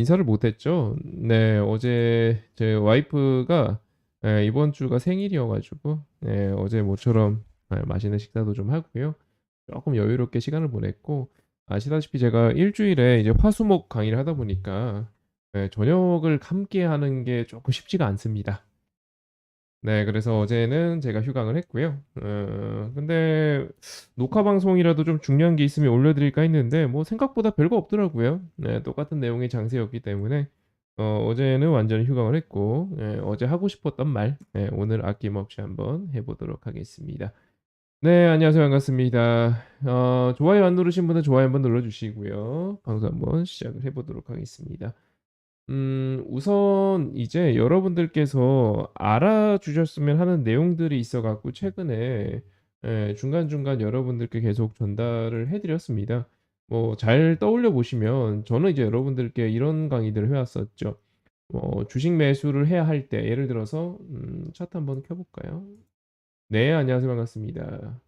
인사를 못 했죠. 네. 어제 제 와이프가 이번 주가 생일이어 가지고 어제 모처럼 맛있는 식사도 좀 하고요. 쪼끔 여유롭게 시간을 보냈고, 아시다시피 제가 일 주일에 이제 화수목 강의를 하다 보니까 저녁을 함께 하는 게 쪼끔 쉽지가 않습니다. 네. 그래서 어제는 제가 휴강을 했고요. 근데 녹화 방송이라도 좀 중요한 게 있으면 올려 드릴까 했는데 뭐 생각보다 별거 없더라고요. 네. 똑같은 내용의 장세였기 때문에 어제는 완전히 휴강을 했고, 어제 하고 싶었던 말 오늘 아낌없이 한번 해 보도록 하겠습니다. 네. 안녕하세요. 반갑습니다. 좋아요 안 누르신 분은 좋아요 한번 눌러 주시고요. 방송 한번 시작을 해 보도록 하겠습니다. 우선 이제 여러분들께서 알아주셨으면 하는 내용들이 있어 갖고 최근에 중간중간 여러분들께 계속 전달을 해 드렸습니다. 뭐 잘 떠올려 보시면 저는 이제 여러분들께 이런 강의들을 해 왔었죠. 주식 매수를 해야 할 때 예를 들어서 차트 한번 켜 볼까요? 네. 안녕하세요. 반갑습니다.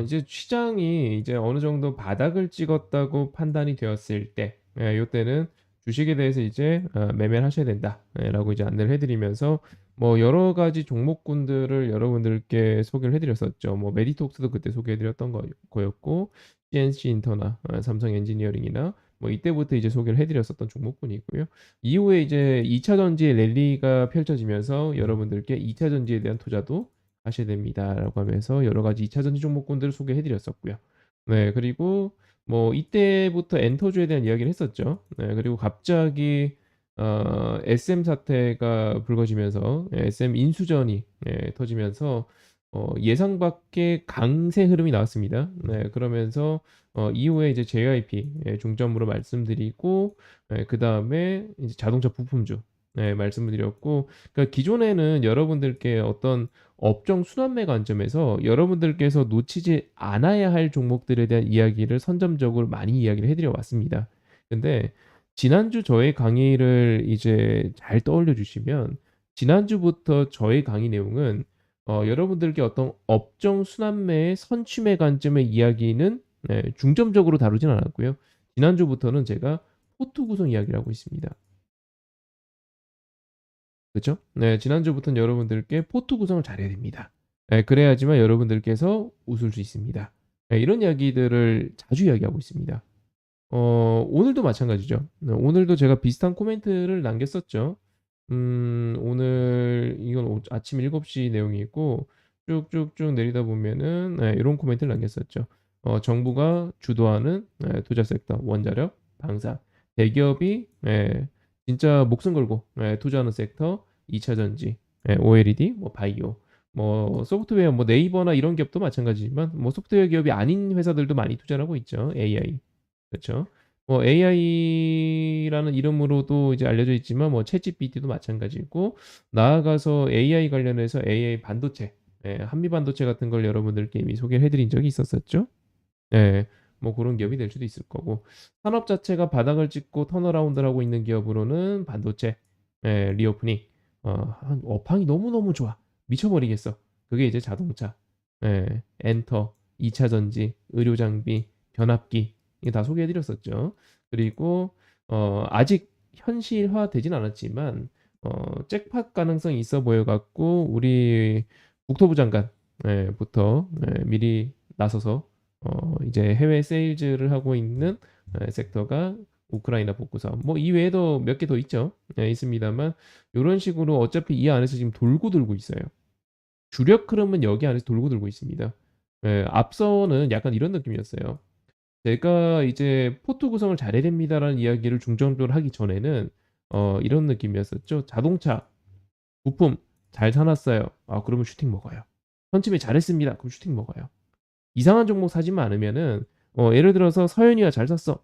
이제 시장이 이제 어느 정도 바닥을 찍었다고 판단이 되었을 때, 요때는 주식에 대해서 이제 "매매를 하셔야 된다." 라고 이제 안내를 해 드리면서 뭐 여러 가지 종목군들을 여러분들께 소개를 해 드렸었죠. 뭐 메디톡스도 그때 소개해 드렸던 거였고, CNC 인터나 삼성 엔지니어링이나 뭐 이때부터 이제 소개를 해 드렸었던 종목군이고요. 이후에 이제 2차 전지의 랠리가 펼쳐지면서 여러분들께 "2차 전지에 대한 투자도 하셔야 됩니다."라고 하면서 여러 가지 2차 전지 종목군들을 소개해 드렸었고요. 네. 그리고 뭐 이때부터 엔터주에 대한 이야기를 했었죠. 네. 그리고 갑자기 SM 사태가 불거지면서 SM 인수전이 터지면서 예상 밖의 강세 흐름이 나왔습니다. 네. 그러면서 이후에 이제 JYP 중점으로 말씀드리고, 그다음에 이제 자동차 부품주 말씀을 드렸고, 그러니까 기존에는 여러분들께 어떤 업종 순환매 관점에서 여러분들께서 놓치지 않아야 할 종목들에 대한 이야기를 선점적으로 많이 이야기를 해 드려 왔습니다. 근데 지난주 저의 강의를 이제 잘 떠올려 주시면, 지난주부터 저의 강의 내용은 여러분들께 어떤 업종 순환매의 선취매 관점의 이야기는 중점적으로 다루진 않았고요. 지난주부터는 제가 포트 구성 이야기를 하고 있습니다. 그죠? 네. 지난주부터는 여러분들께 포트 구성을 잘해야 됩니다. 그래야지만 여러분들께서 웃을 수 있습니다. 이런 이야기들을 자주 이야기하고 있습니다. 오늘도 마찬가지죠. 네, 오늘도 제가 비슷한 코멘트를 남겼었죠. 오늘 이건 아침 7시 내용이고, 쭉쭉쭉 내리다 보면은 요런 코멘트를 남겼었죠. "정부가 주도하는 투자 섹터 원자력, 방산, 대기업이 진짜 목숨 걸고 투자하는 섹터 2차 전지, OLED, 뭐 바이오, 뭐 소프트웨어, 뭐 네이버나 이런 기업도 마찬가지지만 뭐 소프트웨어 기업이 아닌 회사들도 많이 투자를 하고 있죠. AI." 그쵸. 뭐 AI라는 이름으로도 이제 알려져 있지만 뭐 챗GPT도 마찬가지고, 나아가서 AI 관련해서 AI 반도체, 한미 반도체 같은 걸 여러분들께 이미 소개를 해 드린 적이 있었었죠. 예. 뭐 고런 기업이 될 수도 있을 거고, 산업 자체가 바닥을 찍고 턴어라운드를 하고 있는 기업으로는 반도체, 리오프닝, 한 업황이 너무너무 좋아. 미쳐 버리겠어. 그게 이제 자동차, 엔터, 2차 전지, 의료 장비, 변압기, 이거 다 소개해 드렸었죠. 그리고 아직 현실화되진 않았지만 잭팟 가능성이 있어 보여 갖고 우리 국토부 장관 부터 미리 나서서 이제 해외 세일즈를 하고 있는 섹터가 우크라이나 복구 사업, 뭐 이외에도 몇 개 더 있죠. 있습니다만 요런 식으로 어차피 이 안에서 지금 돌고 있어요. 주력 흐름은 여기 안에서 돌고 있습니다. 앞서는 약간 이런 느낌이었어요. 제가 이제 "포트 구성을 잘해야 됩니다."라는 이야기를 중점적으로 하기 전에는 이런 느낌이었었죠. 자동차 부품 잘 사 놨어요. 그러면 슈팅 먹어요. 선취매 잘했습니다. 그럼 슈팅 먹어요. 이상한 종목 사지만 않으면은, 예를 들어서 서현이가 잘 샀어.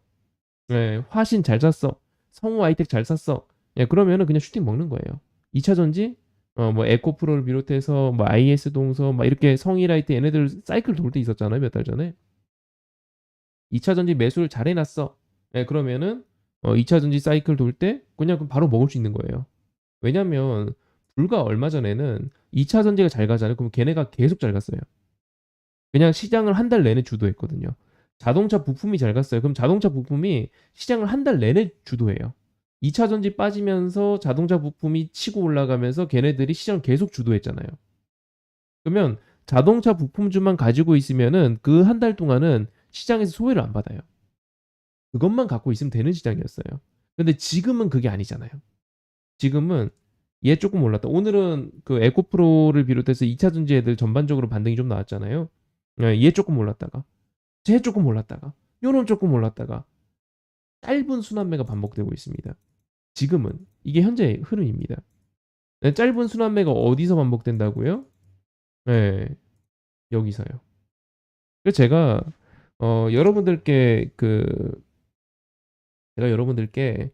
화신 잘 샀어. 성우 아이텍 잘 샀어. 그러면은 그냥 슈팅 먹는 거예요. 2차 전지 뭐 에코프로를 비롯해서 뭐 IS 동서 막 이렇게 성일라이트 얘네들 사이클 돌 때 있었잖아요, 몇 달 전에. 2차 전지 매수를 잘 해 놨어. 그러면은 2차 전지 사이클 돌 때 그냥 바로 먹을 수 있는 거예요. 왜냐면 불과 얼마 전에는 2차 전지가 잘 가잖아요. 그럼 걔네가 계속 잘 갔어요. 그냥 시장을 한 달 내내 주도했거든요. 자동차 부품이 잘 갔어요. 그럼 자동차 부품이 시장을 한 달 내내 주도해요. 2차 전지 빠지면서 자동차 부품이 치고 올라가면서 걔네들이 시장을 계속 주도했잖아요. 그러면 자동차 부품주만 가지고 있으면은 그 한 달 동안은 시장에서 소외를 안 받아요. 그것만 갖고 있으면 되는 시장이었어요. 근데 지금은 그게 아니잖아요. 지금은 얘 쪼끔 올랐다. 오늘은 그 에코프로를 비롯해서 2차 전지 애들 전반적으로 반등이 좀 나왔잖아요. 예, 얘 쪼끔 올랐다가 쟤 쪼끔 올랐다가 요놈 쪼끔 올랐다가 짧은 순환매가 반복되고 있습니다. 지금은 이게 현재의 흐름입니다. 네, 짧은 순환매가 어디서 반복된다고요? 예. 여기서요. 그래서 여러분들께 제가 여러분들께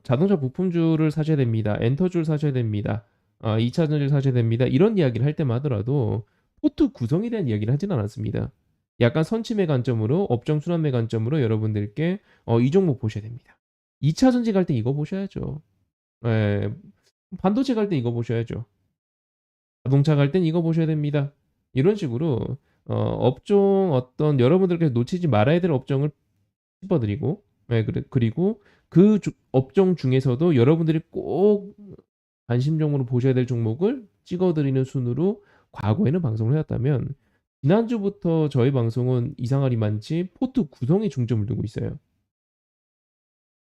자동차 부품주를 사셔야 됩니다. 엔터주를 사셔야 됩니다. 2차 전지를 사셔야 됩니다. 이런 이야기를 할 때만 하더라도 포트 구성에 대한 이야기를 하진 않았습니다. 약간 선침의 관점으로 업종 순환매 관점으로 여러분들께 이 종목 보셔야 됩니다. 2차 전지 갈 때 이거 보셔야죠. 예. 반도체 갈 때 이거 보셔야죠. 자동차 갈 땐 이거 보셔야 됩니다. 이런 식으로 업종 어떤 여러분들께서 놓치지 말아야 될 업종을 짚어 드리고 예 그리고 업종 중에서도 여러분들이 꼭 관심 종목으로 보셔야 될 종목을 찍어 드리는 순으로 과거에는 방송을 해 왔다면 지난주부터 저희 방송은 이상하리 많지 포트 구성에 중점을 두고 있어요.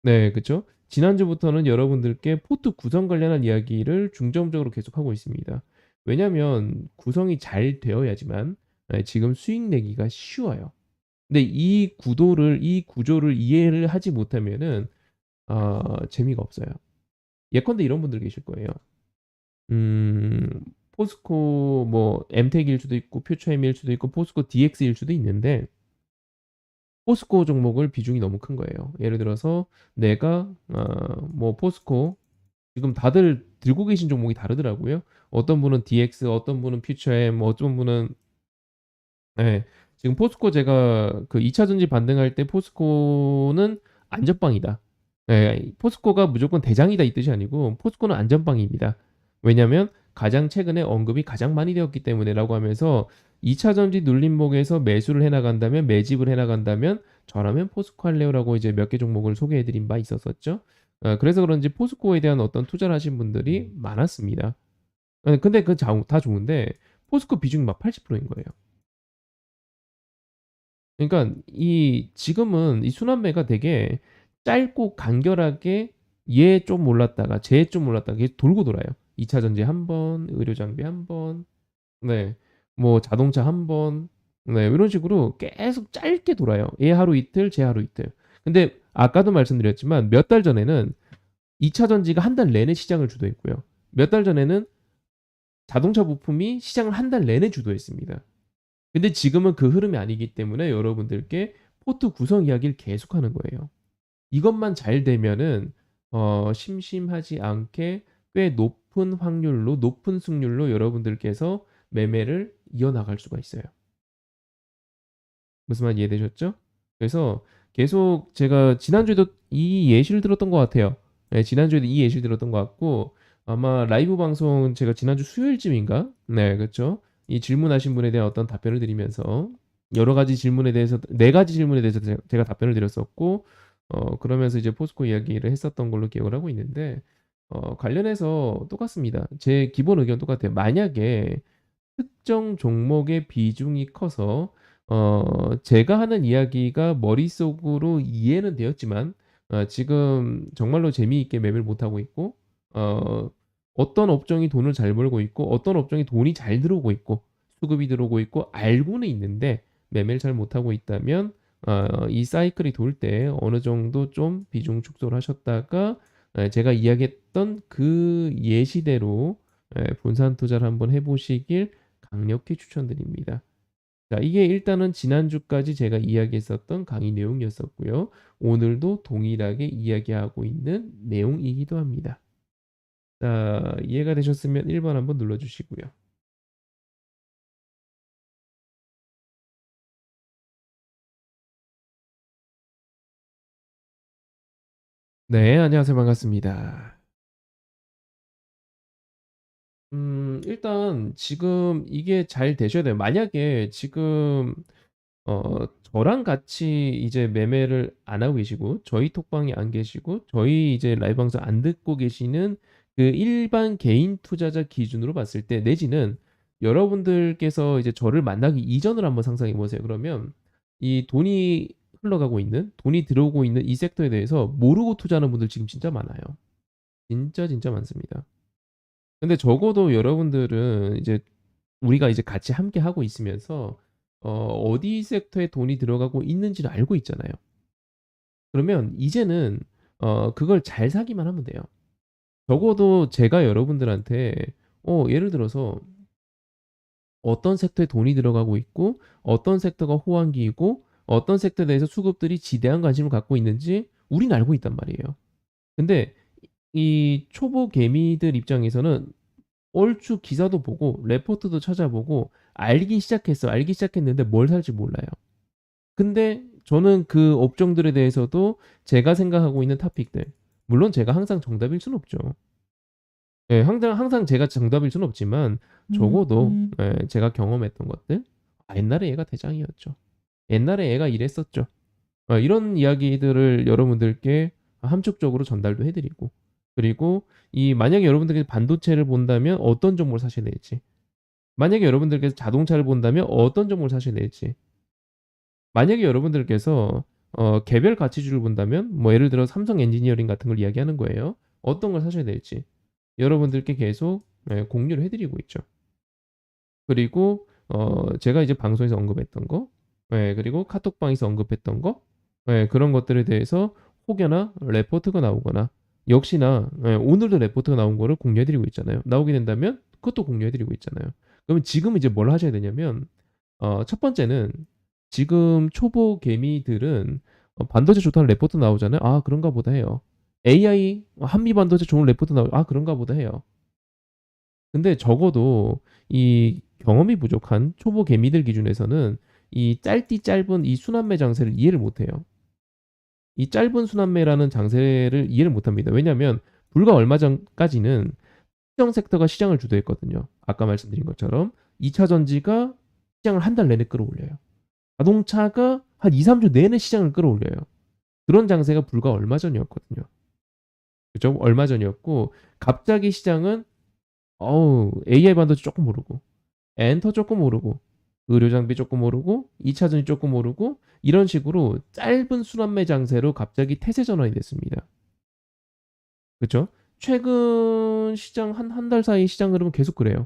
네 그쵸. 지난주부터는 여러분들께 포트 구성 관련한 이야기를 중점적으로 계속하고 있습니다. 왜냐하면 구성이 잘 되어야지만 지금 수익 내기가 쉬워요. 근데 이 구조를 이해를 하지 못하면은 재미가 없어요. 예컨대 이런 분들 계실 거예요. 음 포스코 뭐 엠텍일 수도 있고 퓨처엠일 수도 있고 포스코 DX일 수도 있는데 포스코 종목을 비중이 너무 큰 거예요. 예를 들어서 내가 뭐 포스코 지금 다들 들고 계신 종목이 다르더라고요. 어떤 분은 DX, 어떤 분은 퓨처엠, 어떤 분은 예. 지금 포스코 제가 그 2차 전지 반등할 때 포스코는 안전빵이다. 예. 포스코가 무조건 대장이다 이 뜻이 아니고 포스코는 안전빵입니다. 왜냐면 가장 최근에 언급이 가장 많이 되었기 때문에라고 하면서 2차 전지 눌림목에서 매수를 해 나간다면 매집을 해 나간다면 저라면 포스코 할래요라고 이제 몇 개 종목을 소개해 드린 바 있었었죠. 그래서 그런지 포스코에 대한 어떤 투자를 하신 분들이 많았습니다. 예 근데 다 좋은데 포스코 비중이 막 80%인 거예요. 그러니까 지금은 이 순환매가 되게 짧고 간결하게 얘 좀 올랐다가 쟤 좀 올랐다가 계속 돌고 돌아요. 2차 전지 한 번, 의료 장비 한 번, 네. 뭐 자동차 한 번, 네. 이런 식으로 계속 짧게 돌아요. 얘 하루 이틀, 쟤 하루 이틀. 근데 아까도 말씀드렸지만 몇 달 전에는 2차 전지가 한 달 내내 시장을 주도했고요. 몇 달 전에는 자동차 부품이 시장을 한 달 내내 주도했습니다. 근데 지금은 그 흐름이 아니기 때문에 여러분들께 포트 구성 이야기를 계속하는 거예요. 이것만 잘 되면은 심심하지 않게 꽤 높은 확률로 높은 승률로 여러분들께서 매매를 이어나갈 수가 있어요. 무슨 말인지 이해되셨죠? 그래서 계속 제가 지난주에도 이 예시를 들었던 것 같아요. 네, 지난주에도 이 예시를 들었던 것 같고 아마 라이브 방송 제가 지난주 수요일쯤인가? 네, 그쵸. 이 질문하신 분에 대한 어떤 답변을 드리면서 여러 가지 질문에 대해서 네 가지 질문에 대해서 제가 답변을 드렸었고 그러면서 이제 포스코 이야기를 했었던 걸로 기억을 하고 있는데 관련해서 똑같습니다. 제 기본 의견 똑같아요. 만약에 특정 종목의 비중이 커서 제가 하는 이야기가 머릿속으로 이해는 되었지만 지금 정말로 재미있게 매매를 못하고 있고 어 어떤 업종이 돈을 잘 벌고 있고 어떤 업종이 돈이 잘 들어오고 있고 수급이 들어오고 있고 알고는 있는데 매매를 잘 못하고 있다면 이 사이클이 돌 때 어느 정도 좀 비중 축소를 하셨다가 제가 이야기했던 그 예시대로 분산 투자를 한번 해 보시길 강력히 추천드립니다. 자, 이게 일단은 지난주까지 제가 이야기했었던 강의 내용이었었고요. 오늘도 동일하게 이야기하고 있는 내용이기도 합니다. 자, 이해가 되셨으면 1번 한번 눌러주시고요. 네, 안녕하세요. 반갑습니다. 일단 지금 이게 잘 되셔야 돼요. 만약에 지금 저랑 같이 이제 매매를 안 하고 계시고 저희 톡방에 안 계시고 저희 이제 라이브 방송 안 듣고 계시는 그 일반 개인 투자자 기준으로 봤을 때 내지는 여러분들께서 이제 저를 만나기 이전을 한번 상상해 보세요. 그러면 이 돈이 흘러가고 있는 돈이 들어오고 있는 이 섹터에 대해서 모르고 투자하는 분들 지금 진짜 많아요. 진짜, 진짜 많습니다. 근데 적어도 여러분들은 이제 우리가 이제 같이 함께 하고 있으면서 어디 섹터에 돈이 들어가고 있는지를 알고 있잖아요. 그러면 이제는 그걸 잘 사기만 하면 돼요. 적어도 제가 여러분들한테 예를 들어서 어떤 섹터에 돈이 들어가고 있고 어떤 섹터가 호황기이고 어떤 섹터에 대해서 수급들이 지대한 관심을 갖고 있는지 우린 알고 있단 말이에요. 근데 이 초보 개미들 입장에서는 얼추 기사도 보고 레포트도 찾아보고 알기 시작했어. 알기 시작했는데 뭘 살지 몰라요. 근데 저는 그 업종들에 대해서도 제가 생각하고 있는 토픽들, 물론 제가 항상 정답일 수는 없죠. 예, 항상 제가 정답일 수는 없지만 적어도 제가 경험했던 것들, 옛날에 얘가 대장이었죠. 옛날에 얘가 이랬었죠. 이런 이야기들을 여러분들께 함축적으로 전달도 해드리고, 그리고 이 만약에 여러분들께서 반도체를 본다면 어떤 종목을 사셔야 될지, 만약에 여러분들께서 자동차를 본다면 어떤 종목을 사셔야 될지, 만약에 여러분들께서 개별 가치주를 본다면 뭐 예를 들어 삼성 엔지니어링 같은 걸 이야기하는 거예요. 어떤 걸 사셔야 될지 여러분들께 계속 공유를 해드리고 있죠. 그리고 제가 이제 방송에서 언급했던 거, 그리고 카톡방에서 언급했던 거, 그런 것들에 대해서 혹여나 레포트가 나오거나 역시나 오늘도 레포트가 나온 거를 공유해드리고 있잖아요. 나오게 된다면 그것도 공유해드리고 있잖아요. 그러면 지금 이제 뭘 하셔야 되냐면 첫 번째는 지금 초보 개미들은 반도체 좋다는 레포트 나오잖아요. 아, 그런가 보다 해요. AI 한미 반도체 좋은 레포트 나오고 아, 그런가 보다 해요. 근데 적어도 이 경험이 부족한 초보 개미들 기준에서는 이 짧은 이 순환매 장세를 이해를 못 해요. 이 짧은 순환매라는 장세를 이해를 못 합니다. 왜냐하면 불과 얼마 전까지는 특정 섹터가 시장을 주도했거든요. 아까 말씀드린 것처럼 2차 전지가 시장을 한 달 내내 끌어올려요. 자동차가 한 2, 3주 내내 시장을 끌어올려요. 그런 장세가 불과 얼마 전이었거든요. 그죠? 얼마 전이었고 갑자기 시장은 AI 반도체 조금 오르고 엔터 조금 오르고 의료 장비 조금 오르고 2차 전지 조금 오르고 이런 식으로 짧은 순환매 장세로 갑자기 태세 전환이 됐습니다. 그렇죠? 최근 시장 한 달 사이 시장 흐름은 계속 그래요.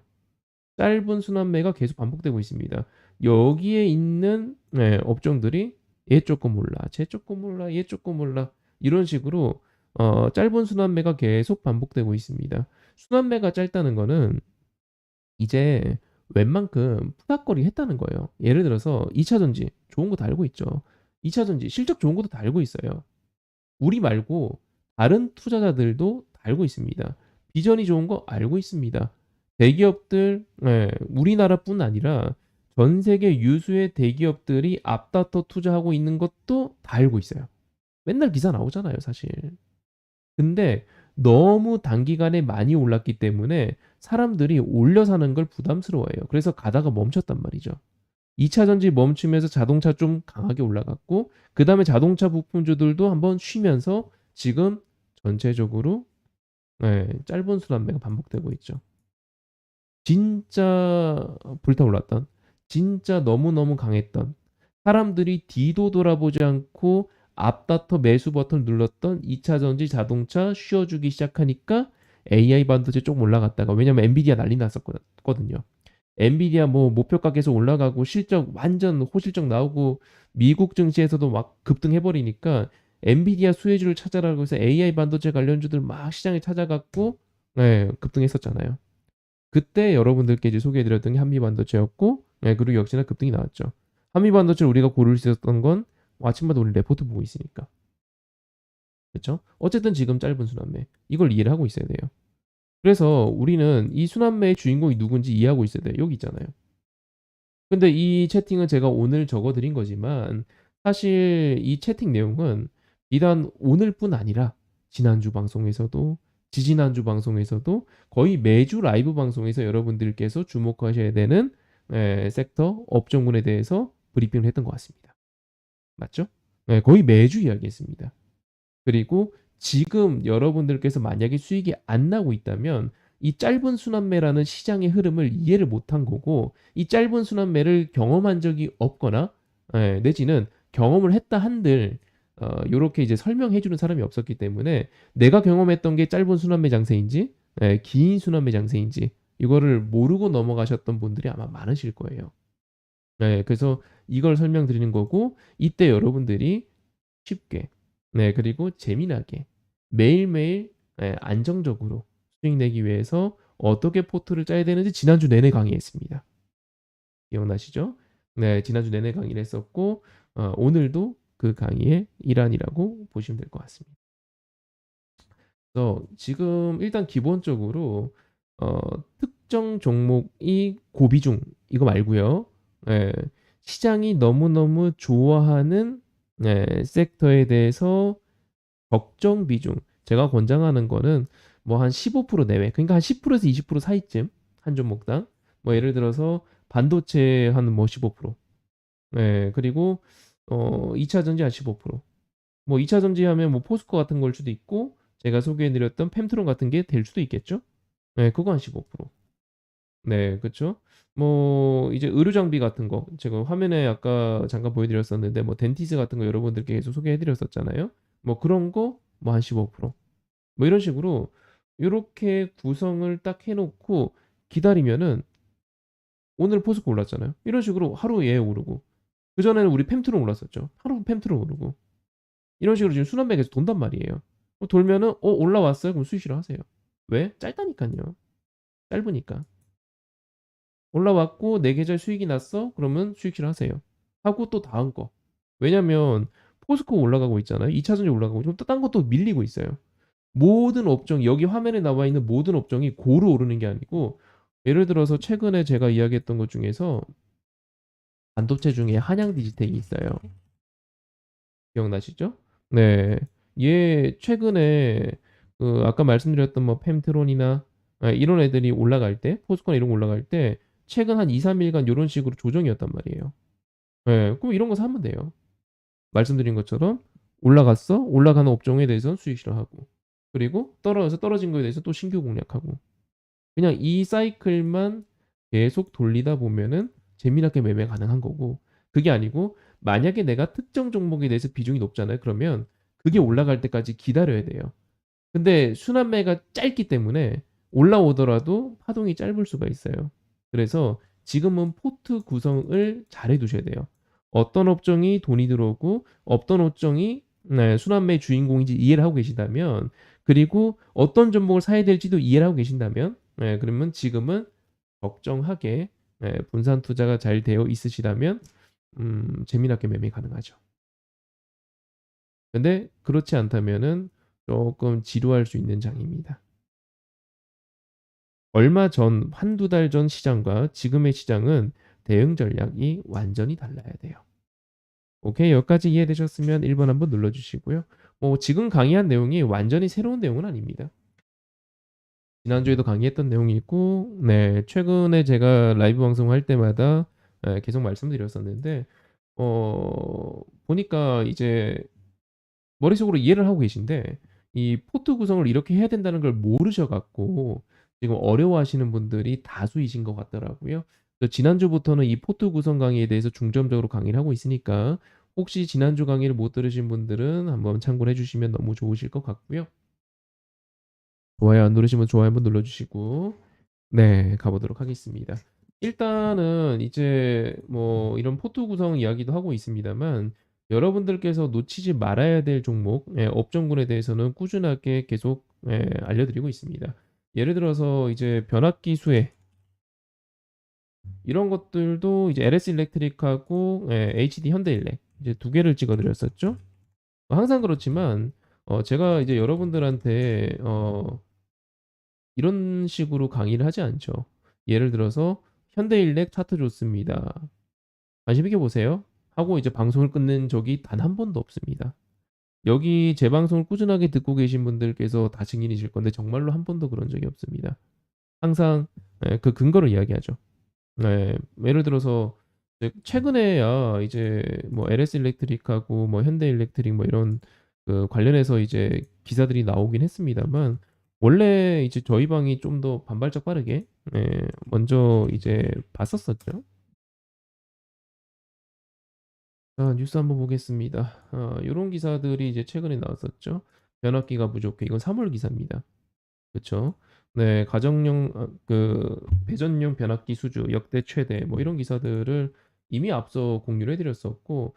짧은 순환매가 계속 반복되고 있습니다. 여기에 있는 업종들이 얘 조금 몰라, 쟤 조금 몰라, 얘 조금 몰라 이런 식으로 짧은 순환매가 계속 반복되고 있습니다. 순환매가 짧다는 거는 이제 웬만큼 푸닥거리 했다는 거예요. 예를 들어서 2차 전지 좋은 거 다 알고 있죠. 2차 전지 실적 좋은 것도 다 알고 있어요. 우리 말고 다른 투자자들도 다 알고 있습니다. 비전이 좋은 거 알고 있습니다. 대기업들, 우리나라뿐 아니라 전 세계 유수의 대기업들이 앞다퉈 투자하고 있는 것도 다 알고 있어요. 맨날 기사 나오잖아요, 사실. 근데 너무 단기간에 많이 올랐기 때문에 사람들이 올려 사는 걸 부담스러워해요. 그래서 가다가 멈췄단 말이죠. 2차 전지 멈추면서 자동차 좀 강하게 올라갔고 그다음에 자동차 부품주들도 한번 쉬면서 지금 전체적으로 짧은 순환매가 반복되고 있죠. 진짜 불타올랐던 진짜 너무너무 강했던 사람들이 뒤도 돌아보지 않고 앞다퉈 매수 버튼 눌렀던 2차 전지 자동차 쉬어주기 시작하니까 AI 반도체 조금 올라갔다가 왜냐면 엔비디아 난리 났었거든요. 엔비디아 뭐 목표가 계속 올라가고 실적 완전 호실적 나오고 미국 증시에서도 막 급등해버리니까 엔비디아 수혜주를 찾아라고 해서 AI 반도체 관련주들 막 시장에 찾아갔고 급등했었잖아요. 그때 여러분들께 이제 소개해드렸던 게 한미반도체였고 그리고 역시나 급등이 나왔죠. 한미반도체를 우리가 고를 수 있었던 건 아침마다 우리 레포트 보고 있으니까. 그렇죠? 어쨌든 지금 짧은 순환매 이걸 이해를 하고 있어야 돼요. 그래서 우리는 이 순환매의 주인공이 누군지 이해하고 있어야 돼요. 여기 있잖아요. 근데 이 채팅은 제가 오늘 적어드린 거지만 사실 이 채팅 내용은 비단 오늘뿐 아니라 지난주 방송에서도 지지난주 방송에서도 거의 매주 라이브 방송에서 여러분들께서 주목하셔야 되는 섹터 업종군에 대해서 브리핑을 했던 것 같습니다. 맞죠? 네, 거의 매주 이야기했습니다. 그리고 지금 여러분들께서 만약에 수익이 안 나고 있다면 이 짧은 순환매라는 시장의 흐름을 이해를 못한 거고, 이 짧은 순환매를 경험한 적이 없거나 내지는 경험을 했다 한들 요렇게 이제 설명해 주는 사람이 없었기 때문에 내가 경험했던 게 짧은 순환매 장세인지 긴 순환매 장세인지 이거를 모르고 넘어가셨던 분들이 아마 많으실 거예요. 그래서 이걸 설명드리는 거고, 이때 여러분들이 쉽게 그리고 재미나게 매일매일 안정적으로 수익 내기 위해서 어떻게 포트를 짜야 되는지 지난주 내내 강의했습니다. 기억나시죠? 네, 지난주 내내 강의를 했었고 오늘도 그 강의의 일환이라고 보시면 될 것 같습니다. 그래서 지금 일단 기본적으로 어, 특정 종목이 고비중 이거 말고요. 예, 시장이 너무너무 좋아하는 섹터에 대해서 적정 비중. 제가 권장하는 거는 뭐 한 15% 내외. 그러니까 한 10%에서 20% 사이쯤 한 종목당. 뭐 예를 들어서 반도체 한 뭐 15%. 그리고 2차 전지 한 15%. 뭐 2차 전지 하면 뭐 포스코 같은 걸 수도 있고 제가 소개해 드렸던 펜트론 같은 게 될 수도 있겠죠? 그거 한 15%. 네, 그쵸? 뭐 이제 의료 장비 같은 거 제가 화면에 아까 잠깐 보여드렸었는데 뭐 덴티스 같은 거 여러분들께 계속 소개해드렸었잖아요. 뭐 그런 거 뭐 한 15%. 뭐 이런 식으로 요렇게 구성을 딱 해놓고 기다리면은 오늘 포스코 올랐잖아요. 이런 식으로 하루 얘 오르고 그전에는 우리 펜트론 올랐었죠. 하루 펜트론 오르고 이런 식으로 지금 순환매에서 돈단 말이에요. 돌면은 올라왔어요. 그럼 수익 실현하세요. 왜? 짧다니까요. 짧으니까. 올라왔고 내 계좌에 수익이 났어? 그러면 수익 실현하세요. 하고 또 다음 거. 왜냐면 포스코 올라가고 있잖아요. 2차 전지 올라가고 좀 딴 것도 밀리고 있어요. 모든 업종 여기 화면에 나와 있는 모든 업종이 고루 오르는 게 아니고 예를 들어서 최근에 제가 이야기했던 것 중에서 반도체 중에 한양 디지텍이 있어요. 기억나시죠? 네. 얘 최근에 그 아까 말씀드렸던 뭐 펜트론이나 이런 애들이 올라갈 때, 포스코나 이런 거 올라갈 때 최근 한 2, 3일간 이런 식으로 조정이었단 말이에요. 그럼 이런 거 사면 돼요. 말씀드린 것처럼 올라갔어? 올라가는 업종에 대해서는 수익 실현하고 그리고 떨어져서 떨어진 거에 대해서 또 신규 공략하고 그냥 이 사이클만 계속 돌리다 보면은 재미나게 매매 가능한 거고 그게 아니고 만약에 내가 특정 종목에 대해서 비중이 높잖아요. 그러면 그게 올라갈 때까지 기다려야 돼요. 근데 순환매가 짧기 때문에 올라오더라도 파동이 짧을 수가 있어요. 그래서 지금은 포트 구성을 잘 해두셔야 돼요. 어떤 업종이 돈이 들어오고 어떤 업종이 순환매 주인공인지 이해를 하고 계시다면 그리고 어떤 종목을 사야 될지도 이해를 하고 계신다면 그러면 지금은 적정하게 분산 투자가 잘 되어 있으시다면 재미나게 매매 가능하죠. 근데 그렇지 않다면은 조금 지루할 수 있는 장입니다. 얼마 전, 한두 달 전 시장과 지금의 시장은 대응 전략이 완전히 달라야 돼요. 오케이, 여기까지 이해되셨으면 1번 한번 눌러주시고요. 뭐 지금 강의한 내용이 완전히 새로운 내용은 아닙니다. 지난주에도 강의했던 내용이 있고, 최근에 제가 라이브 방송할 때마다 계속 말씀드렸었는데, 보니까 이제 머릿속으로 이해를 하고 계신데 이 포트 구성을 이렇게 해야 된다는 걸 모르셔갖고 지금 어려워하시는 분들이 다수이신 것 같더라고요. 그래서 지난주부터는 이 포트 구성 강의에 대해서 중점적으로 강의를 하고 있으니까 혹시 지난주 강의를 못 들으신 분들은 한번 참고를 해주시면 너무 좋으실 것 같고요. 좋아요 안 누르시면 좋아요 한번 눌러주시고 가보도록 하겠습니다. 일단은 이제 뭐 이런 포트 구성 이야기도 하고 있습니다만 여러분들께서 놓치지 말아야 될 종목, 업종군에 대해서는 꾸준하게 계속 알려드리고 있습니다. 예를 들어서 이제 변압기 수혜 이런 것들도 이제 LS 일렉트릭하고 HD 현대일렉 이제 두 개를 찍어드렸었죠. 항상 그렇지만 제가 이제 여러분들한테 이런 식으로 강의를 하지 않죠. 예를 들어서 현대일렉 차트 좋습니다. 관심 있게 보세요. 하고 이제 방송을 끊는 적이 단 한 번도 없습니다. 여기 제 방송을 꾸준하게 듣고 계신 분들께서 다 증인이실 건데 정말로 한 번도 그런 적이 없습니다. 항상 그 근거를 이야기하죠. 예를 들어서 네, 최근에야 이제 뭐 LS 일렉트릭하고 뭐 현대 일렉트릭 뭐 이런 그 관련해서 이제 기사들이 나오긴 했습니다만 원래 이제 저희 방이 좀 더 반발짝 빠르게 먼저 이제 봤었었죠. 뉴스 한번 보겠습니다. 요런 기사들이 이제 최근에 나왔었죠. 변압기가 부족해. 이건 3월 기사입니다. 그쵸? 네. 가정용 배전용 변압기 수주 역대 최대 뭐 이런 기사들을 이미 앞서 공유를 해 드렸었고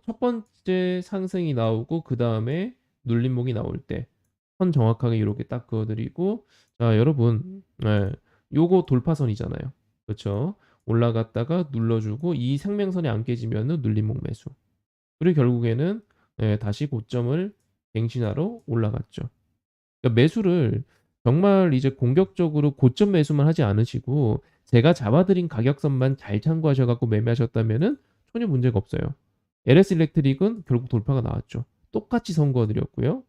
첫 번째 상승이 나오고 그다음에 눌림목이 나올 때 선 정확하게 요렇게 딱 그어 드리고 자 여러분 요거 돌파선이잖아요. 그쵸? 올라갔다가 눌러 주고 이 생명선이 안 깨지면은 눌림목 매수. 그리고 결국에는 다시 고점을 갱신하러 올라갔죠. 그러니까 매수를 정말 이제 공격적으로 고점 매수만 하지 않으시고 제가 잡아 드린 가격선만 잘 참고하셔 갖고 매매하셨다면은 전혀 문제가 없어요. LS 일렉트릭은 결국 돌파가 나왔죠. 똑같이 선고해 드렸고요.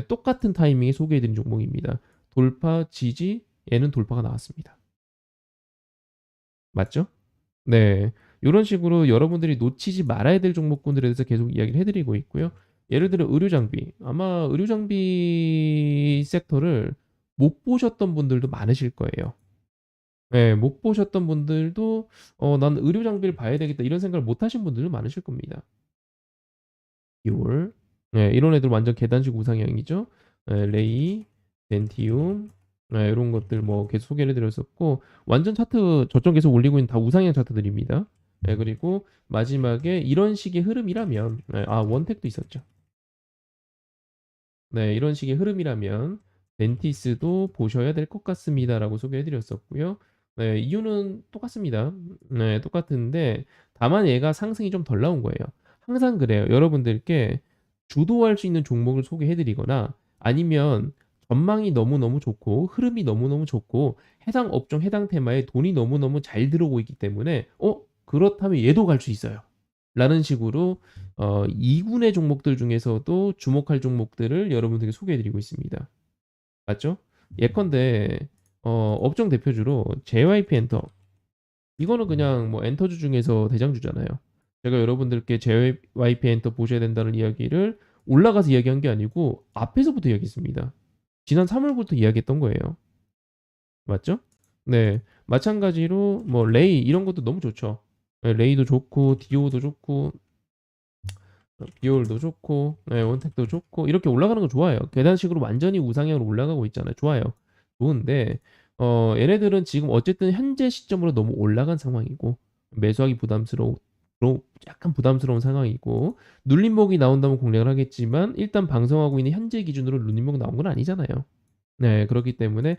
똑같은 타이밍에 소개해 드린 종목입니다. 돌파, 지지, 얘는 돌파가 나왔습니다. 맞죠? 네. 요런 식으로 여러분들이 놓치지 말아야 될 종목군들에 대해서 계속 이야기를 해 드리고 있고요. 예를 들어 의료 장비. 아마 의료 장비 섹터를 못 보셨던 분들도 많으실 거예요. 못 보셨던 분들도 '난 의료 장비를 봐야 되겠다.' 이런 생각을 못 하신 분들도 많으실 겁니다. 디올. 이런 애들 완전 계단식 우상향이죠. 레이, 덴티움 요런 것들 뭐 계속 소개를 해 드렸었고 완전 차트 저점 계속 올리고 있는 다 우상향 차트들입니다. 그리고 마지막에 이런 식의 흐름이라면 원택도 있었죠. 네. 이런 식의 흐름이라면 덴티스도 보셔야 될 것 같습니다라고 소개해 드렸었고요. 이유는 똑같습니다. 똑같은데 다만 얘가 상승이 좀 덜 나온 거예요. 항상 그래요. 여러분들께 주도할 수 있는 종목을 소개해 드리거나 아니면 전망이 너무너무 좋고 흐름이 너무너무 좋고 해당 업종 해당 테마에 돈이 너무너무 잘 들어오고 있기 때문에 그렇다면 얘도 갈 수 있어요. 라는 식으로 2 군의 종목들 중에서도 주목할 종목들을 여러분들께 소개해 드리고 있습니다. 맞죠? 예컨대 업종 대표주로 JYP 엔터 이거는 그냥 뭐 엔터주 중에서 대장주잖아요. 제가 여러분들께 JYP 엔터 보셔야 된다는 이야기를 올라가서 이야기한 게 아니고 앞에서부터 이야기했습니다. 지난 3 월부터 이야기했던 거예요. 맞죠? 네. 마찬가지로 뭐 레이 이런 것도 너무 좋죠. 레이도 좋고 디오도 좋고 비올도 좋고 원택도 좋고 이렇게 올라가는 거 좋아요. 계단식으로 완전히 우상향으로 올라가고 있잖아요. 좋아요. 좋은데 얘네들은 지금 어쨌든 현재 시점으로 너무 올라간 상황이고 매수하기 약간 부담스러운 상황이고 눌림목이 나온다면 공략을 하겠지만 일단 방송하고 있는 현재 기준으로 눌림목 나온 건 아니잖아요. 네. 그렇기 때문에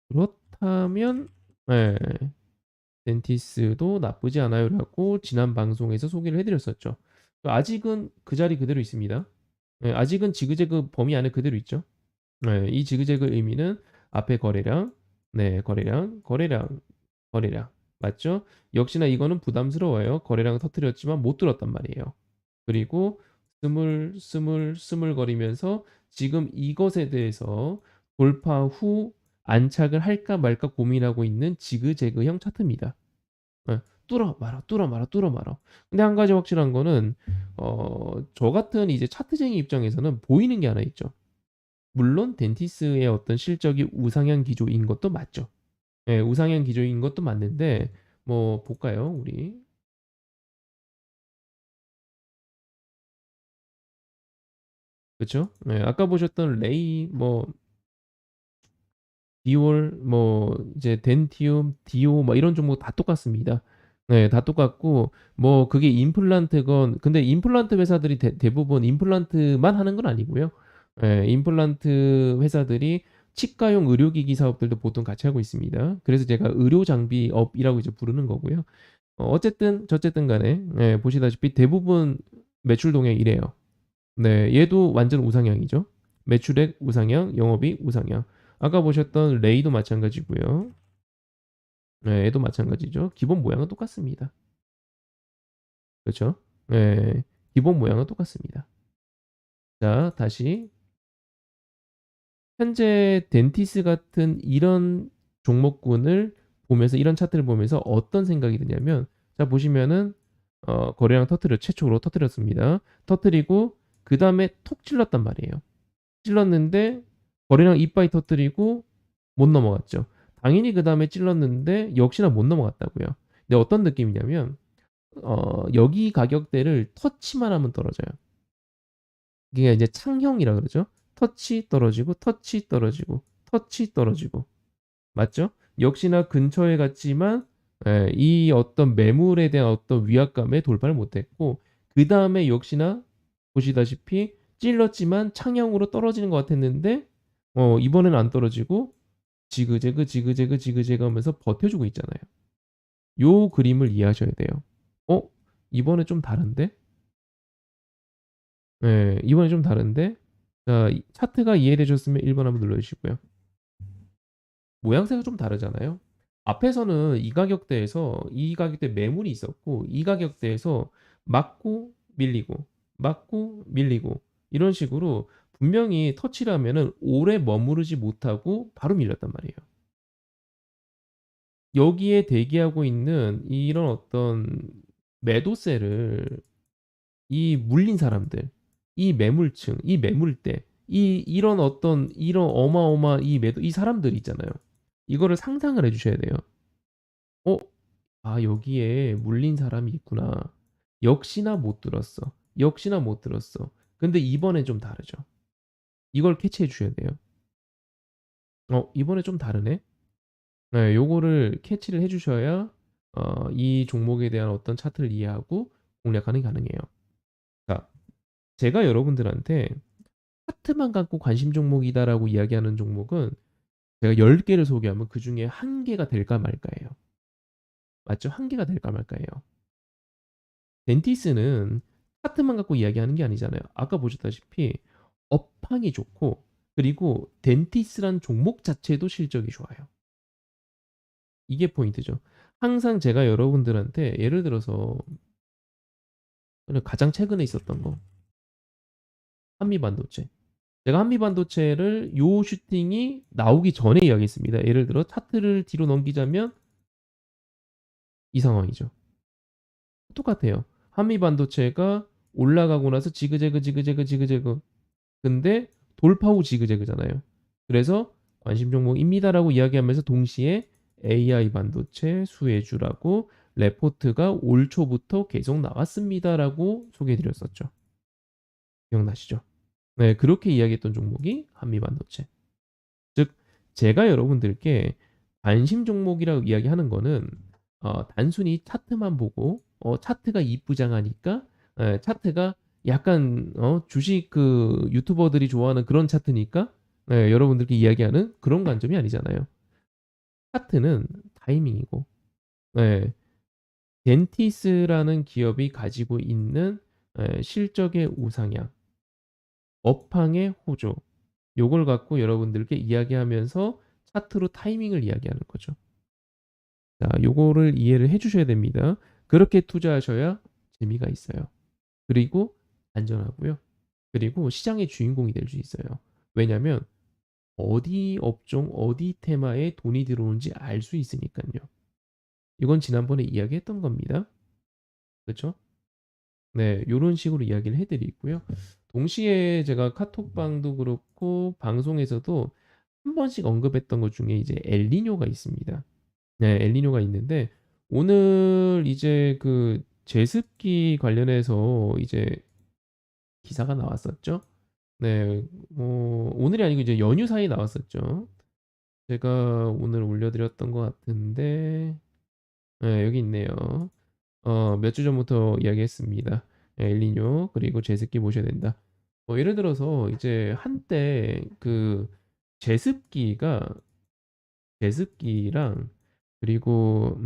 그렇다면 예. 덴티스도 나쁘지 않아요라고 지난 방송에서 소개를 해 드렸었죠. 아직은 그 자리 그대로 있습니다. 아직은 지그재그 범위 안에 그대로 있죠. 이 지그재그 의미는 앞에 거래량, 거래량 맞죠? 역시나 이거는 부담스러워요. 거래량 터뜨렸지만 못 들었단 말이에요. 그리고 스물거리면서 지금 이것에 대해서 돌파 후 안착을 할까 말까 고민하고 있는 지그재그형 차트입니다. 뚫어 말아, 뚫어 말아, 뚫어 말아. 근데 한 가지 확실한 거는 저 같은 이제 차트쟁이 입장에서는 보이는 게 하나 있죠. 물론 덴티스의 어떤 실적이 우상향 기조인 것도 맞죠. 우상향 기조인 것도 맞는데 뭐 볼까요, 우리? 그쵸? 아까 보셨던 레이 디올 이제 덴티움, 디오 이런 종목 다 똑같습니다. 다 똑같고 그게 임플란트건 근데 임플란트 회사들이 대부분 임플란트만 하는 건 아니고요. 임플란트 회사들이 치과용 의료기기 사업들도 보통 같이 하고 있습니다. 그래서 제가 의료 장비업이라고 이제 부르는 거고요. 어쨌든 저쨌든 간에 보시다시피 대부분 매출 동향 이래요. 네. 얘도 완전 우상향이죠. 매출액 우상향, 영업이익 우상향. 아까 보셨던 레이도 마찬가지고요. 얘도 마찬가지죠. 기본 모양은 똑같습니다. 그렇죠? 예. 기본 모양은 똑같습니다. 자, 다시 현재 덴티스 같은 이런 종목군을 보면서 이런 차트를 보면서 어떤 생각이 드냐면 자, 보시면은 거래량 최초로 터뜨렸습니다. 터뜨리고 그 다음에 톡 찔렀단 말이에요. 찔렀는데 거래량 이빠이 터뜨리고 못 넘어갔죠. 당연히 그 다음에 찔렀는데 역시나 못 넘어갔다고요. 근데 어떤 느낌이냐면 여기 가격대를 터치만 하면 떨어져요. 이게 이제 창형이라 그러죠. 터치 떨어지고 터치 떨어지고 터치 떨어지고 맞죠? 역시나 근처에 갔지만 이 어떤 매물에 대한 어떤 위압감에 돌파를 못했고 그 다음에 역시나 보시다시피 찔렀지만 창형으로 떨어지는 것 같았는데 이번에는 안 떨어지고 지그재그 지그재그 지그재그 하면서 버텨주고 있잖아요. 요 그림을 이해하셔야 돼요. 어? 이번에 좀 다른데? 네, 이번에 좀 다른데? 자, 차트가 이해되셨으면 1번 한번 눌러주시고요. 모양새가 좀 다르잖아요. 앞에서는 이 가격대 매물이 있었고 이 가격대에서 맞고 밀리고 맞고 밀리고 이런 식으로 분명히 터치를 하면은 오래 머무르지 못하고 바로 밀렸단 말이에요. 여기에 대기하고 있는 이런 어떤 매도세를 이 물린 사람들, 이 매물층, 이 매물대, 이런 어떤 이런 어마어마한 이 사람들 있잖아요. 이거를 상상을 해주셔야 돼요. 어? 아, 여기에 물린 사람이 있구나. 역시나 못 들었어. 역시나 못 들었어. 근데 이번엔 좀 다르죠. 이걸 캐치해 주셔야 돼요. 이번에 좀 다르네? 네, 요거를 캐치를 해 주셔야 이 종목에 대한 어떤 차트를 이해하고 공략하는 게 가능해요. 자, 제가 여러분들한테 차트만 갖고 관심 종목이다라고 이야기하는 종목은 제가 10개를 소개하면 그 중에 한 개가 될까 말까예요. 맞죠? 한 개가 될까 말까예요. 덴티스는 차트만 갖고 이야기하는 게 아니잖아요. 아까 보셨다시피 업황이 좋고 그리고 덴티스란 종목 자체도 실적이 좋아요. 이게 포인트죠. 항상 제가 여러분들한테 예를 들어서 가장 최근에 있었던 거 한미반도체. 제가 한미반도체를 요 슈팅이 나오기 전에 이야기했습니다. 예를 들어 차트를 뒤로 넘기자면 이 상황이죠. 똑같아요. 한미반도체가 올라가고 나서 지그재그 지그재그 지그재그 근데 돌파 후 지그재그잖아요. 그래서 관심 종목입니다라고 이야기하면서 동시에 AI 반도체 수혜주라고 레포트가 올 초부터 계속 나왔습니다라고 소개해드렸었죠. 기억나시죠? 네, 그렇게 이야기했던 종목이 한미반도체. 즉, 제가 여러분들께 관심 종목이라고 이야기하는 거는 단순히 차트만 보고 차트가 이쁘장하니까 차트가 약간 주식 그 유튜버들이 좋아하는 그런 차트니까 여러분들께 이야기하는 그런 관점이 아니잖아요. 차트는 타이밍이고 덴티스라는 기업이 가지고 있는 실적의 우상향, 업황의 호조 요걸 갖고 여러분들께 이야기하면서 차트로 타이밍을 이야기하는 거죠. 자, 요거를 이해를 해 주셔야 됩니다. 그렇게 투자하셔야 재미가 있어요. 그리고 안전하고요. 그리고 시장의 주인공이 될 수 있어요. 왜냐면 어디 업종, 어디 테마에 돈이 들어오는지 알 수 있으니까요. 이건 지난번에 이야기했던 겁니다. 그렇죠? 네, 요런 식으로 이야기를 해 드리고요. 동시에 제가 카톡방도 그렇고 방송에서도 한 번씩 언급했던 것 중에 이제 엘니뇨가 있습니다. 네, 엘니뇨가 있는데 오늘 이제 그 제습기 관련해서 이제 기사가 나왔었죠. 네, 뭐 오늘이 아니고 이제 연휴 사이에 나왔었죠. 제가 오늘 올려드렸던 것 같은데 네, 여기 있네요. 몇 주 전부터 이야기했습니다. 엘니뇨 그리고 제습기 모셔야 된다. 예를 들어서 이제 한때 그 제습기가 제습기랑 그리고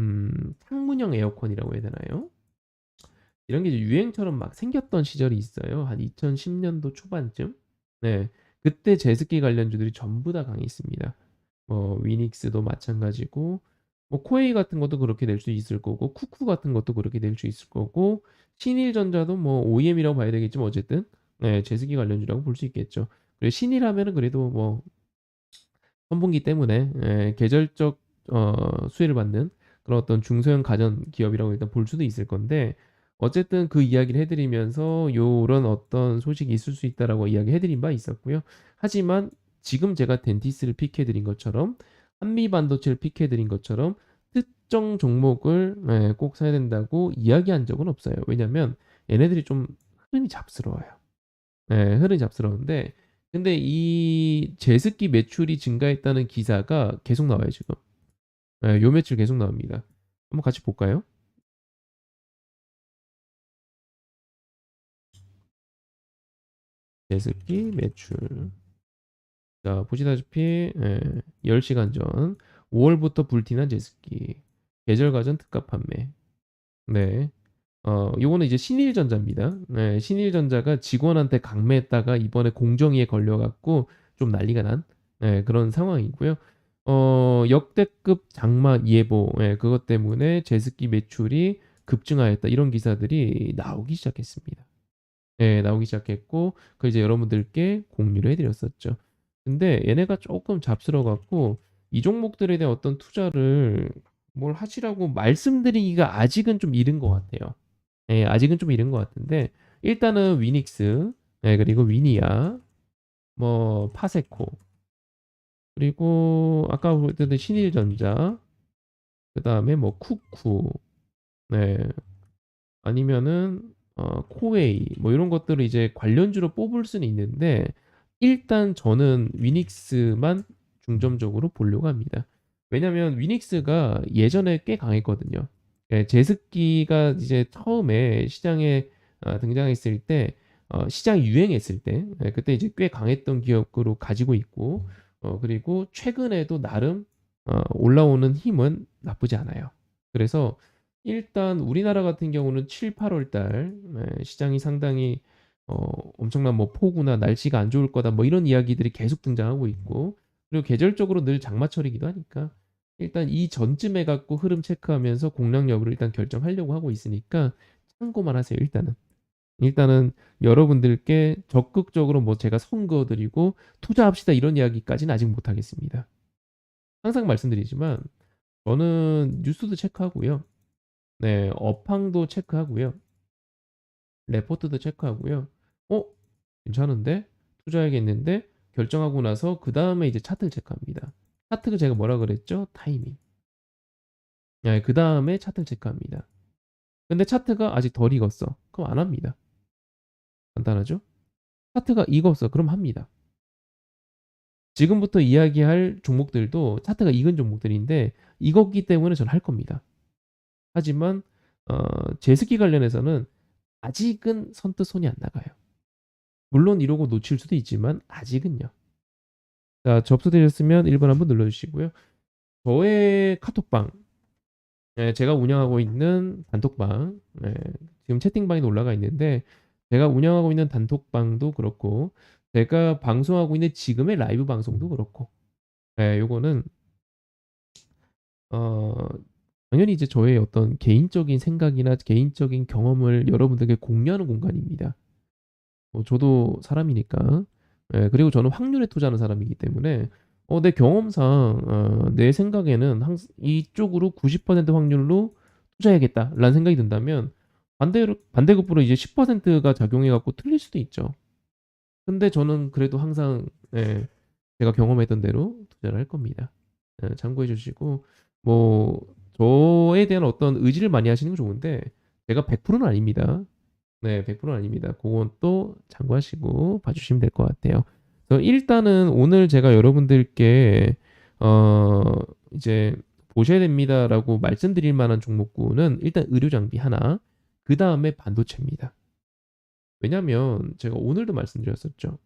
창문형 에어컨이라고 해야 되나요? 이런 게 이제 유행처럼 막 생겼던 시절이 있어요. 한 2010년도 초반쯤. 네. 그때 제습기 관련주들이 전부 다 강했습니다. 위닉스도 마찬가지고 코웨이 같은 것도 그렇게 될 수 있을 거고 쿠쿠 같은 것도 그렇게 될 수 있을 거고 신일전자도 뭐 OEM이라고 봐야 되겠지만 어쨌든 네, 제습기 관련주라고 볼 수 있겠죠. 그리고 신일하면은 그래도 뭐 선분기 때문에 계절적 수혜를 받는 그런 어떤 중소형 가전 기업이라고 일단 볼 수도 있을 건데 어쨌든 그 이야기를 해 드리면서 요런 어떤 소식이 있을 수 있다라고 이야기해 드린 바 있었고요. 하지만 지금 제가 덴티스를 픽해 드린 것처럼 한미 반도체를 픽해 드린 것처럼 특정 종목을 꼭 사야 된다고 이야기한 적은 없어요. 왜냐면 얘네들이 좀 흐름이 잡스러워요. 흐름이 잡스러운데 근데 이 제습기 매출이 증가했다는 기사가 계속 나와요, 지금. 요 며칠 계속 나옵니다. 한번 같이 볼까요? 제습기 매출. 자, 보시다시피 10시간 전 5월부터 불티난 제습기 계절 가전 특가 판매. 네. 요거는 이제 신일전자입니다. 네, 신일전자가 직원한테 강매했다가 이번에 공정위에 걸려 갖고 좀 난리가 난 그런 상황이고요. 역대급 장마 예보 그것 때문에 제습기 매출이 급증하였다. 이런 기사들이 나오기 시작했습니다. 나오기 시작했고 그 이제 여러분들께 공유를 해 드렸었죠. 근데 얘네가 조금 잡스러워 갖고 이 종목들에 대한 어떤 투자를 뭘 하시라고 말씀드리기가 아직은 좀 이른 것 같아요. 아직은 좀 이른 것 같은데 일단은 위닉스 그리고 위니아 뭐 파세코 그리고 아까 보던 신일전자 그다음에 뭐 쿠쿠 네 아니면은 코웨이 뭐 이런 것들을 이제 관련주로 뽑을 수는 있는데 일단 저는 위닉스만 중점적으로 보려고 합니다. 왜냐면 위닉스가 예전에 꽤 강했거든요. 제습기가 이제 처음에 시장에 등장했을 때 시장이 유행했을 때 그때 이제 꽤 강했던 기업으로 가지고 있고 그리고 최근에도 나름 올라오는 힘은 나쁘지 않아요. 그래서 일단 우리나라 같은 경우는 7-8월 달 시장이 상당히 엄청난 뭐 폭우나 날씨가 안 좋을 거다 뭐 이런 이야기들이 계속 등장하고 있고 그리고 계절적으로 늘 장마철이기도 하니까 일단 이 전쯤에 갖고 흐름 체크하면서 공략 여부를 일단 결정하려고 하고 있으니까 참고만 하세요, 일단은. 일단은 여러분들께 적극적으로 뭐 제가 선거 드리고 투자합시다 이런 이야기까지는 아직 못 하겠습니다. 항상 말씀드리지만 저는 뉴스도 체크하고요. 네, 업황도 체크하고요. 레포트도 체크하고요. 어? 괜찮은데? 투자해야겠는데? 결정하고 나서 그 다음에 이제 차트를 체크합니다. 차트가 제가 뭐라 그랬죠? 타이밍. 네, 그 다음에 차트를 체크합니다. 근데 차트가 아직 덜 익었어. 그럼 안 합니다. 간단하죠? 차트가 익었어. 그럼 합니다. 지금부터 이야기할 종목들도 차트가 익은 종목들인데 익었기 때문에 저는 할 겁니다. 하지만 제습기 관련해서는 아직은 선뜻 손이 안 나가요. 물론 이러고 놓칠 수도 있지만 아직은요. 자, 접수되셨으면 1번 한번 눌러주시고요. 저의 카톡방, 제가 운영하고 있는 단톡방, 지금 채팅방에도 올라가 있는데 제가 운영하고 있는 단톡방도 그렇고 제가 방송하고 있는 지금의 라이브 방송도 그렇고 요거는 어, 당연히 이제 저의 어떤 개인적인 생각이나 개인적인 경험을 여러분들에게 공유하는 공간입니다. 저도 사람이니까. 그리고 저는 확률에 투자하는 사람이기 때문에 내 경험상 내 생각에는 이쪽으로 90% 확률로 투자해야겠다라는 생각이 든다면 반대급부로 이제 10%가 작용해 갖고 틀릴 수도 있죠. 근데 저는 그래도 항상 제가 경험했던 대로 투자를 할 겁니다. 참고해 주시고 뭐 저에 대한 어떤 의지를 많이 하시는 건 좋은데 제가 100%는 아닙니다. 네, 100%는 아닙니다. 그건 또 참고하시고 봐주시면 될 것 같아요. 그래서 일단은 오늘 제가 여러분들께 어 이제 보셔야 됩니다라고 말씀드릴 만한 종목군은 일단 의료 장비 하나, 그 다음에 반도체입니다. 왜냐면 제가 오늘도 말씀드렸었죠.